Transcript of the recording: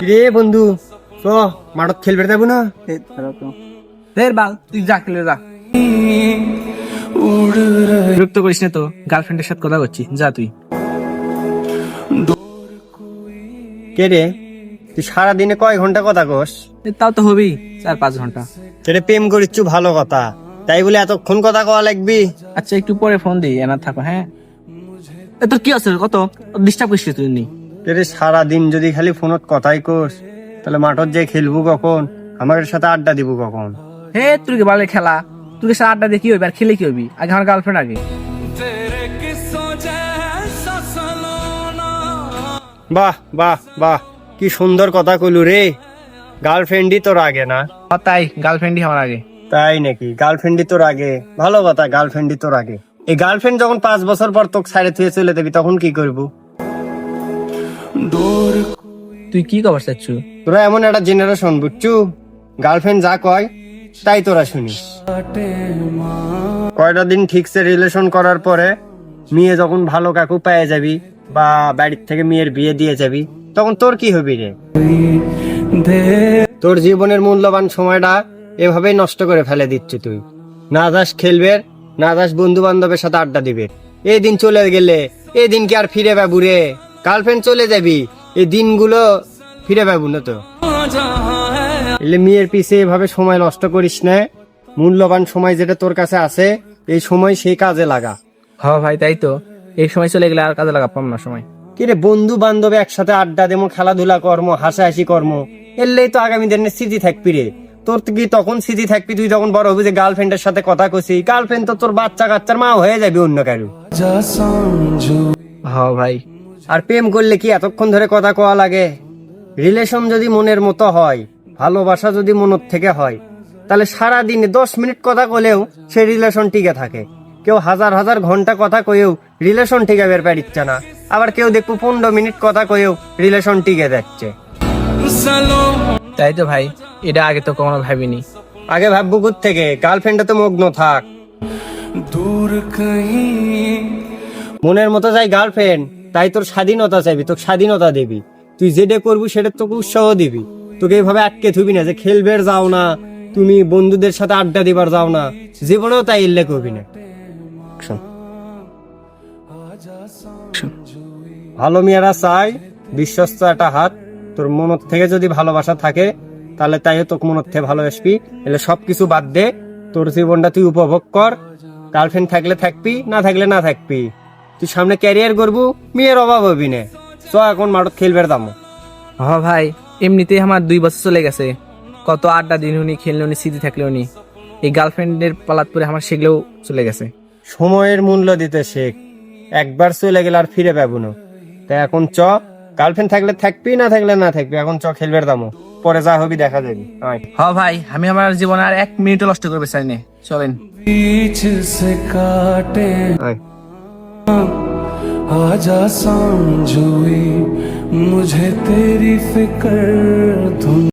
রে বন্ধু তো মাঠত খেলবে যাবো না? তুই যা খেলে যা, বিরক্ত করিস না তো, গার্লফ্রেন্ডের সাথে কথা করছি, যা তুই। কে রে তুই সারাদিনে কয় ঘন্টা কথা কস? তাও তো হবেই 4-5 ঘন্টা। সেটা প্রেম করিচ্ছু ভালো কথা, তাই বলে এতক্ষণ কথা কওয়া লাগবি? আচ্ছা একটু পরে ফোন দিই, এনা থাকো। হ্যাঁ তোর কি আছে কত ডিস্টার্ব করিস তুই নি? রে সারাদিন যদি খালি ফোনত কথাই কস, তাহলে মাঠত যে খেলবো কখন, আমার সাথে আড্ডা দিব কখন? হে তুই কি বলে খেলা, তুই সাথে আড্ডা দিয়ে কি হইবে আর খেলে কি হবি? আগে আমার গার্লফ্রেন্ড আগে। বাহ বাহ বাহ, কি সুন্দর কথা কইলু রে। গার্লফ্রেন্ডই তোর আগে না? তাই গার্লফ্রেন্ডই আমার আগে। তাই নাকি? গার্লফ্রেন্ডই তোর আগে, ভালো কথা, গার্লফ্রেন্ডই তোর আগে। এই গার্লফ্রেন্ড যখন 5 বছর পর তোকে ছাড়ে থুয়ে চলে যাবি, তখন কি করবো? তুই কি খবর চাচ্ছ? তোরা এমন একটা জেনারেশন বুঝছু, গার্লফ্রেন্ড যা কয় তাই তোরা শুনিস। কয়টা দিন ঠিকসে রিলেশন করার পরে মেয়ে যখন ভালো কাকু পেয়ে যাবি বা বাড়ির থেকে মেয়ের বিয়ে দিয়ে যাবি, তখন তোর কি হবি রে? তোর জীবনের মূল্যবান সময়টা এভাবেই নষ্ট করে ফেলে দিচ্ছ তুই। না যাস খেলবে, না যাস বন্ধু বান্ধবের সাথে আড্ডা দিবে। এই দিন চলে গেলে এই দিন কি আর ফিরে পাবো রে? গার্লফ্রেন্ড চলে যাবি, এই দিনগুলো ফিরে পাবো না তো। এলে মেয়ের পিছে এভাবে সময় নষ্ট করিস না। মূল্যবান সময় যেটা তোর কাছে আছে, এই সময় সেই কাজে লাগা। হ্যাঁ ভাই তাই তো, এই সময় চলে গেলে আর কাজে লাগাতাম না সময়। কিরে বন্ধু বান্ধব একসাথে আড্ডা দেবো, খেলাধুলা কর্ম, হাসাহাসি কর্ম, এলেই তো আগামী দিনের স্মৃতি থাকবি রে। তোর কি তখন স্মৃতি থাকবি তুই যখন বড় হবি, যে গার্লফ্রেন্ডের সাথে কথা কছি। গার্লফ্রেন্ড তো তোর বাচ্চা কাচ্চার মা হয়ে যাবে অন্য কারো। হ্যাঁ ভাই, আর প্রেম করলে কি এতক্ষণ ধরে কথা কওয়া লাগে? রিলেশন যদি মনের মতো হয়, ভালোবাসা যদি মনের থেকে হয়, তাহলে সারা দিনে 10 মিনিট কথা কলেও সেই রিলেশন টিকে থাকে। কেউ হাজার হাজার ঘন্টা কথা কয়েও রিলেশন টিকে বের পারিচ্ছে না, আবার কেউ দেখবো 15 মিনিট কথা কয়েও রিলেশন টিকে যাচ্ছে। তাই তো ভাই, এটা আগে তো কখনো ভাবিনি। আগে ভাববো থেকে, গার্লফ্রেন্ডে তো মগ্ন থাক। মনের মতো যাই গার্লফ্রেন্ড, তাই তোর স্বাধীনতা চাইবি, তোকে স্বাধীনতা দিবি। তুই যেটা করবি সেটা তোকে উৎসাহ দিবি। তোকে এইভাবে আটকে থুবি না যে খেলবে যাও না, তুমি বন্ধুদের সাথে আড্ডা দিবার যাও না, জীবনেও তাই উল্লেখ করবি না। ভালো মেয়েরা চাই বিশ্বস্ত একটা হাত। তোর মনের থেকে যদি ভালোবাসা থাকে, তাহলে তাইও তোকে মনের থেকে ভালোবাসবি। এলে সবকিছু বাদ দে, তোর জীবনটা তুই উপভোগ কর। গার্লফ্রেন্ড থাকলে থাকবি, না থাকলে না থাকবি। তুই সামনে ক্যারিয়ার করবো, মেয়ের অভাব হবি না। চ এখন মাঠত খেলবে দামো। হ্যাঁ ভাই, এমনিতেই আমার 2 বছর চলে গেছে, কত আড্ডা দিন উনি, খেললে উনি, স্মৃতি থাকলে উনি। এই গার্লফ্রেন্ডের পালাত পরে আমার সেগুলোও চলে গেছে। সময়ের মূল্য দিতে শেখ, একবার চলে গেলে আর ফিরে পাবো না। তাই এখন চ, গার্লফ্রেন্ড থাকলে থাকবি, না থাকলে না থাকবি। এখন চ খেলবে দামো, পরে যা হবি দেখা যাবি। হ্যাঁ ভাই, আমি আমার জীবনে আর 1 মিনিটও নষ্ট করবে চাই না, চলেন। आजा समझोई मुझे तेरी फिक्र